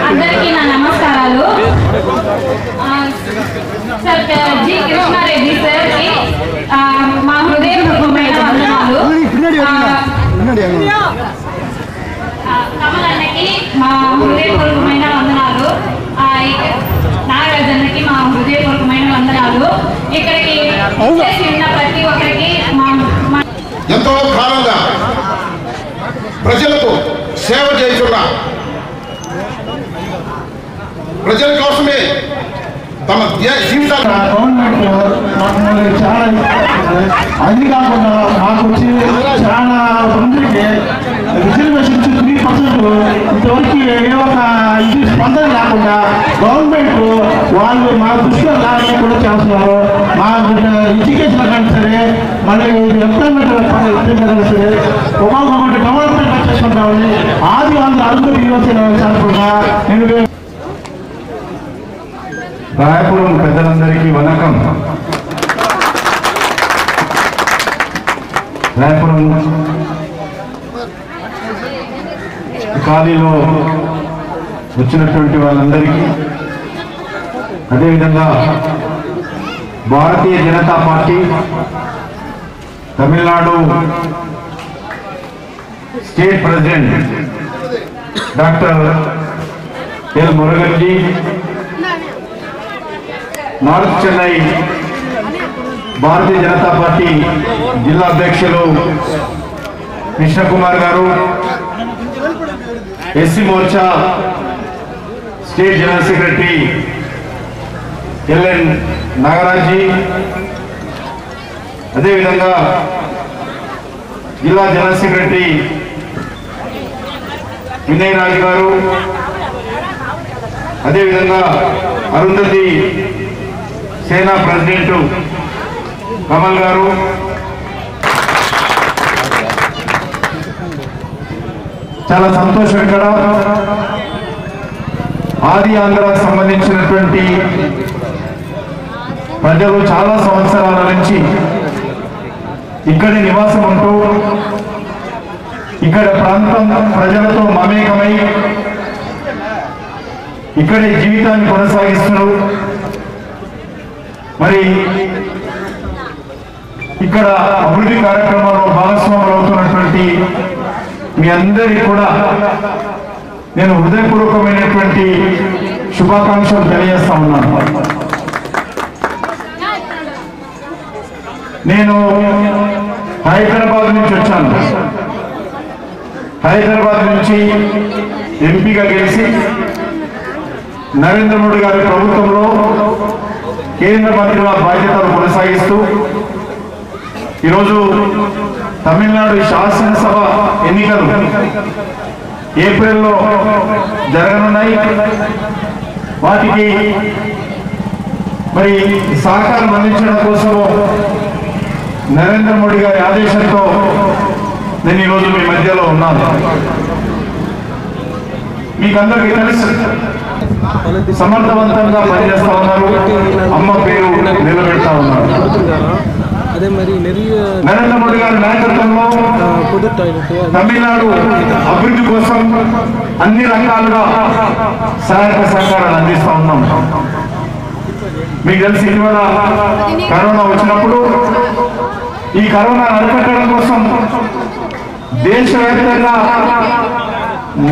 అందరికీ నా నమస్కారాలు. సార్ జి కృష్ణారెడ్డి సార్కి మా హృదయపూర్వకమైన వందనాలు. కమలన్నకి మా హృదయపూర్వకమైన వందనాలు. నాగరాజన్నకి మా హృదయపూర్వకమైన వందనాలు. ఇక్కడికి ఉన్న ప్రతి ఒక్కరికి ఎంతో కాలంగా ప్రజలకు సేవ చేస్తున్న, ప్రజల కోసమే తమ జీవితాలు చాలా అది కాకుండా మాకు వచ్చి చాలా మందికి రిజర్వేషన్ 3% ఇంతవరకు ఏ ఒక ఇది స్పందన లేకుండా గవర్నమెంట్ వాళ్ళు మా దృష్టిలో లాగా కూడా చేస్తున్నారు. మా ఎడ్యుకేషన్ కానీ సరే, మళ్ళీ ఎంప్లాయ్మెంట్ సరే ఒక్కొక్కటి డెవలప్మెంట్ చేసుకుంటామని ఆది వాళ్ళు అందరూ యువత నేను రాయపురం పెద్దలందరికీ వనకం. రాయపురం ఖాళీలో వచ్చినటువంటి వాళ్ళందరికీ, అదేవిధంగా Bharatiya Janata Party Tamil Nadu state president doctor L Murugan ji, north Chennai Bharatiya Janata Party జిల్లా అధ్యక్షులు కృష్ణకుమార్ గారు, SC Morcha state general secretary LN Nagaraji, అదేవిధంగా జిల్లా జనరల్ సెక్రటరీ వినయ్ రాజ్ గారు, అదేవిధంగా అరుంధతి సేనా ప్రెసిడెంట్ కమల్ గారు, చాలా సంతోషం. ఇక్కడ ఆది ఆంధ్రాకు సంబంధించినటువంటి ప్రజలు చాలా సంవత్సరాల నుంచి ఇక్కడి నివాసం ఉంటూ ఇక్కడ ప్రాంతం ప్రజలతో మమేకమై ఇక్కడే జీవితాన్ని కొనసాగిస్తున్నారు. మరి ఇక్కడ అభివృద్ధి కార్యక్రమాల్లో భాగస్వాములు అవుతున్నటువంటి మీ అందరికీ కూడా నేను హృదయపూర్వకమైనటువంటి శుభాకాంక్షలు తెలియజేస్తా ఉన్నాను. నేను హైదరాబాద్ నుంచి వచ్చాను. హైదరాబాద్ నుంచి ఎంపీగా గెలిచి నరేంద్ర మోడీ గారి ప్రభుత్వంలో కేంద్ర మంత్రిగా బాధ్యతలు కొనసాగిస్తూ ఈరోజు తమిళనాడు శాసనసభ ఎన్నికలు ఏప్రిల్లో జరగనున్నాయి. వాటికి మరి సహకారం అందించడం కోసం నరేంద్ర మోడీ గారి ఆదేశంతో నేను ఈరోజు మీ మధ్యలో ఉన్నాను. మీకు అందరికీ తెలుసు, సమర్థవంతంగా పనిచేస్తా ఉన్నారు, అమ్మ పేరు నిలబెడతా ఉన్నారు. నరేంద్ర మోడీ గారి నాయకత్వంలో తమిళనాడు అభివృద్ధి కోసం అన్ని రకాలుగా సహాయక సహకారాలు అందిస్తా ఉన్నాం. మీకు తెలిసి ఇటీవల కరోనా వచ్చినప్పుడు ఈ కరోనా అరికట్టడం కోసం దేశవ్యాప్తంగా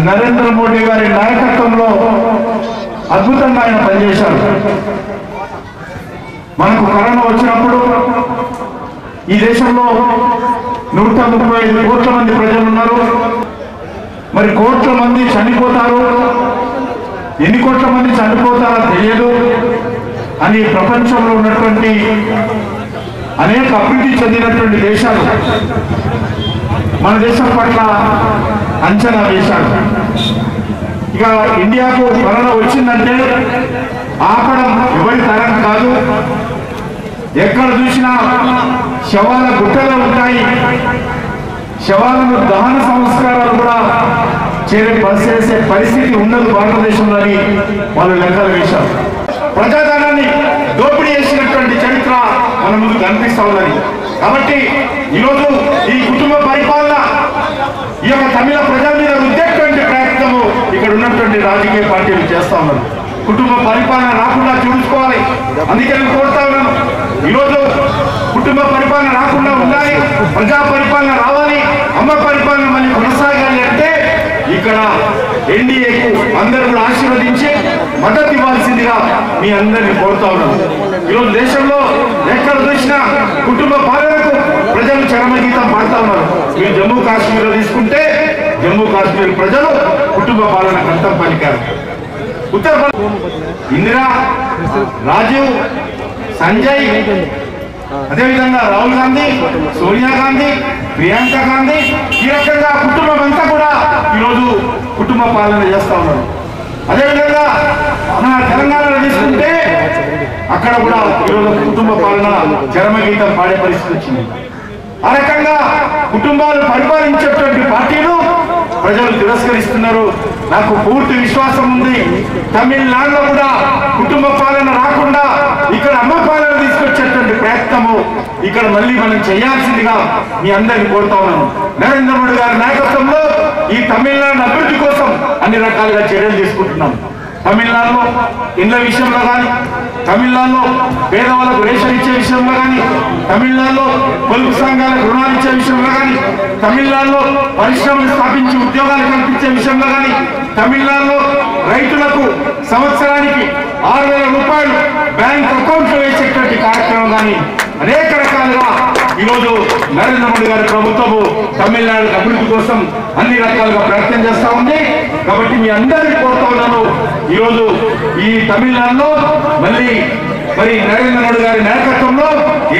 నరేంద్ర మోడీ గారి నాయకత్వంలో అద్భుతంగా ఆయన పనిచేశారు. మనకు కరోనా వచ్చినప్పుడు ఈ దేశంలో 135 కోట్ల మంది ప్రజలు ఉన్నారు. మరి కోట్ల మంది చనిపోతారు, ఎన్ని కోట్ల మంది చనిపోతారో తెలియదు అని ప్రపంచంలో ఉన్నటువంటి అనేక అభివృద్ధి చెందినటువంటి దేశాలు మన దేశం పట్ల అంచనా వేశారు. ఇక ఇండియాకు కరోనా వచ్చిందంటే ఆపడం ఎవరి తరం కాదు. ఎక్కడ చూసినా శవాల గుట్టలు ఉంటాయి. శవాలను దహన సంస్కారాలు కూడా చేసే పరిస్థితి ఉన్నది భారతదేశంలో అని వాళ్ళు లెక్కలు వేశారు. ప్రజాధనాన్ని దోపిడీ చేసినటువంటి చరిత్ర మన ముందు కనిపిస్తా ఉన్నది. కాబట్టి ఈరోజు ఈ కుటుంబ పరిపాలన ఈ యొక్క తమిళ ప్రజల మీద రుద్దేటువంటి ప్రయత్నము ఇక్కడ ఉన్నటువంటి రాజకీయ పార్టీలు చేస్తా ఉన్నారు. కుటుంబ పరిపాలన రాకుండా చూసుకోవాలి. అందుకే నేను కోరుతా ఉన్నాను, ఈరోజు కుటుంబ పరిపాలన రాకుండా ఉండాలి, ప్రజా పరిపాలన రావాలి, అమ్మ పరిపాలన మళ్ళీ కొనసాగాలి అంటే ఇక్కడ ఎన్డీఏకు అందరూ కూడా ఆశీర్వదించి మద్దతు ఇవ్వాల్సిందిగా మీ అందరినీ కోరుతా ఉన్నాను. ఈరోజు దేశంలో ఎక్కడ చూసినా కుటుంబ పాలనకు ప్రజలు చరమగీతం పాడుతా ఉన్నారు. మీరు జమ్మూ కాశ్మీర్లో తీసుకుంటే జమ్మూ కాశ్మీర్ ప్రజలు కుటుంబ పాలన కంఠం పలికారు. ఉత్తరప్రదేశ్ ఇందిరా, రాజీవ్, సంజయ్, అదేవిధంగా రాహుల్ గాంధీ, సోనియా గాంధీ, ప్రియాంక గాంధీ, ఈ రకంగా కుటుంబం అంతా కూడా ఈరోజు కుటుంబ పాలన చేస్తా ఉన్నారు. అదేవిధంగా మన తెలంగాణలో తీసుకుంటే అక్కడ కూడా ఈరోజు కుటుంబ పాలన చరమగీతం పాడే పరిస్థితి వచ్చింది. ఆ రకంగా కుటుంబాలు పరిపాలించేటువంటి పార్టీలు ప్రజలు తిరస్కరిస్తున్నారు. నాకు పూర్తి విశ్వాసం ఉంది, తమిళనాడులో కూడా కుటుంబ పాలన రాకుండా ఇక్కడ అమ్మ పాలన తీసుకొచ్చేటువంటి ప్రయత్నము ఇక్కడ మళ్ళీ మనం చేయాల్సిందిగా మీ అందరినీ కోరుతా ఉన్నాను. నరేంద్ర మోడీ గారి నాయకత్వంలో ఈ తమిళనాడు అభివృద్ధి కోసం అన్ని రకాలుగా చర్యలు తీసుకుంటున్నాం. తమిళనాడులో ఇళ్ల విషయంలో కానీ, తమిళనాడులో పేదవాళ్ళకు రేషన్ ఇచ్చే విషయంలో కానీ, తమిళనాడులో పొదుపు సంఘాలకు రుణాలు ఇచ్చే విషయంలో కానీ, తమిళనాడులో పరిశ్రమలు స్థాపించి ఉద్యోగాలు కల్పించే విషయంలో కానీ, తమిళనాడులో రైతులకు సంవత్సరానికి 6,000 రూపాయలు బ్యాంక్ అకౌంట్లో వేసేటువంటి కార్యక్రమం కానీ అనేక రకాలుగా ఈరోజు నరేంద్ర మోడీ గారి ప్రభుత్వము తమిళనాడు అభివృద్ధి కోసం అన్ని రకాలుగా ప్రయత్నం చేస్తా ఉంది. కాబట్టి మీ అందరినీ కోరుతా ఉన్నాను, ఈరోజు ఈ తమిళనాడులో మళ్ళీ నరేంద్ర మోడీ గారి నాయకత్వంలో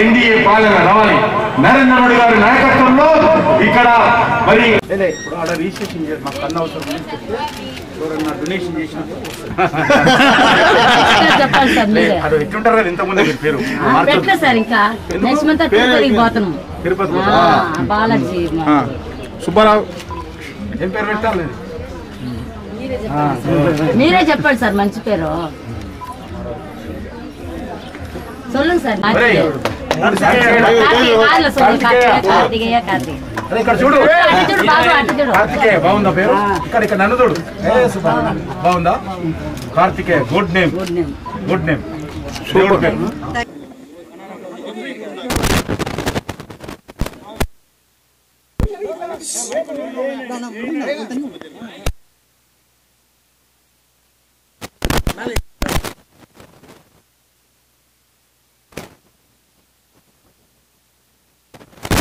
ఎన్డీఏ పాలన రావాలి. నరేంద్ర మోడీ గారి నాయకత్వంలో ఇక్కడ ఇప్పుడు ఆడ రిజిస్ట్రేషన్ చేయాలి. మాకు కన్నా అవసరం ఎవరన్నా డొనేషన్ చేసినప్పుడు ఎట్లుంటారు కదా ఇంతకుముందే పేరు తిరుపతి బాలాజీ సుబ్బారావు ఏం పేరు పెట్టాలి? మీరే చెప్పండి సార్, మంచి పేరు சொல்லுங்க சார். ఇక్కడ చూడు, కార్తికేయ బాగుందా పేరు? ఇక్కడ నన్ను చూడు, బాగుందా? Kartikeya good name, good name. దేవుడు పేరు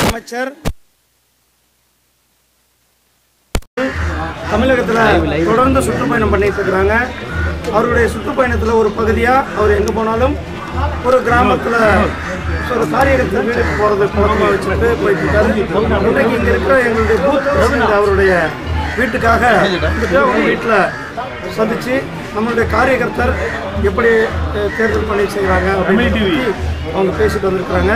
அமைச்சர் தமிழகத்தில் தொடர்ந்து சுற்றுப்பயணம் பண்ணிட்டு இருக்கிறாங்க. அவருடைய சுற்றுப்பயணத்தில் ஒரு பகுதியாக அவர் எங்கே போனாலும் ஒரு கிராமத்தில் ஒரு காரியத்தில் வீட்டுக்கு போகிறது பழக்கமாக வச்சுட்டு போயிட்டு இருக்காரு. இன்றைக்கு இங்கே இருக்கிற எங்களுடைய பூத் பிரசிடென்ட் அவருடைய வீட்டுக்காக அவங்க வீட்டில் சந்தித்து நம்மளுடைய காரியகர்த்தர் எப்படி தேர்தல் பணி செய்கிறாங்க அவங்க பேசிட்டு வந்திருக்கிறாங்க.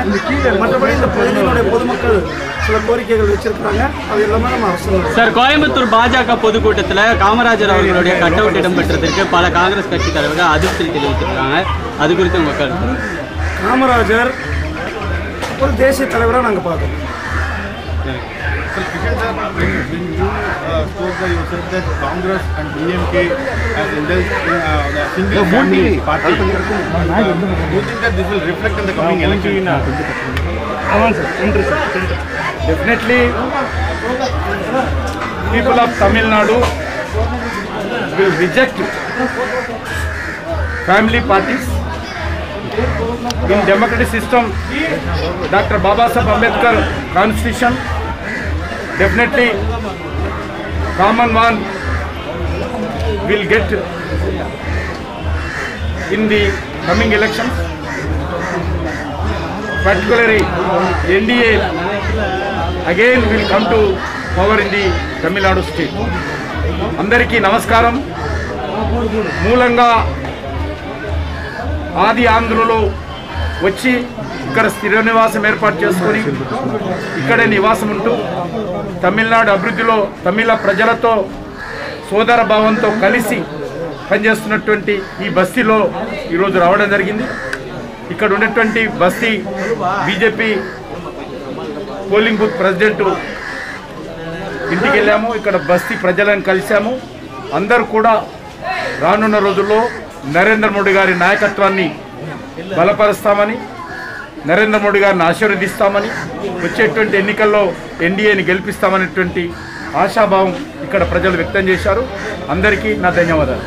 மற்றபடி இந்த பகுதியினுடைய பொதுமக்கள் சில கோரிக்கைகள் வச்சிருக்கிறாங்க. அது எல்லாமே நம்ம அவசியம். சார், கோயம்புத்தூர் பாஜக பொதுக்கூட்டத்தில் காமராஜர் அவர்களுடைய கட் அவுட் இடம்பெற்றதற்கு பல காங்கிரஸ் கட்சி தலைவர்கள் அதிருப்தி தெரிவித்திருக்காங்க. அது குறித்து உங்கள் கருத்து? காமராஜர் ஒரு தேசிய தலைவராக நாங்கள் பார்க்குறோம். Congress and DMK has indulged in the single family party. Do you think that this will reflect in the coming election? Definitely, people of Tamil Nadu will reject family parties. In democratic system, Dr. Babasaheb Ambedkar Constitution, definitely common one will get in the coming elections. Particularly NDA again will come to power in the Tamil Nadu state. Andariki namaskaram. Moolanga ఆది ఆంధ్రులు వచ్చి ఇక్కడ స్థిర నివాసం ఏర్పాటు చేసుకొని ఇక్కడే నివాసం ఉంటూ తమిళనాడు అభివృద్ధిలో తమిళ ప్రజలతో సోదర భావంతో కలిసి పనిచేస్తున్నటువంటి ఈ బస్తీలో ఈరోజు రావడం జరిగింది. ఇక్కడ ఉన్నటువంటి బస్తీ బీజేపీ పోలింగ్ బూత్ ప్రెసిడెంట్ ఇంటికి వెళ్ళాము. ఇక్కడ బస్తీ ప్రజలను కలిశాము. అందరూ కూడా రానున్న రోజుల్లో నరేంద్ర మోడీ గారి నాయకత్వాన్ని బలపరుస్తామని, నరేంద్ర మోడీ గారిని ఆశీర్వదిస్తామని, వచ్చేటువంటి ఎన్నికల్లో ఎన్డీఏని గెలిపిస్తామనేటువంటి ఆశాభావం ఇక్కడ ప్రజలు వ్యక్తం చేశారు. అందరికీ నా ధన్యవాదాలు.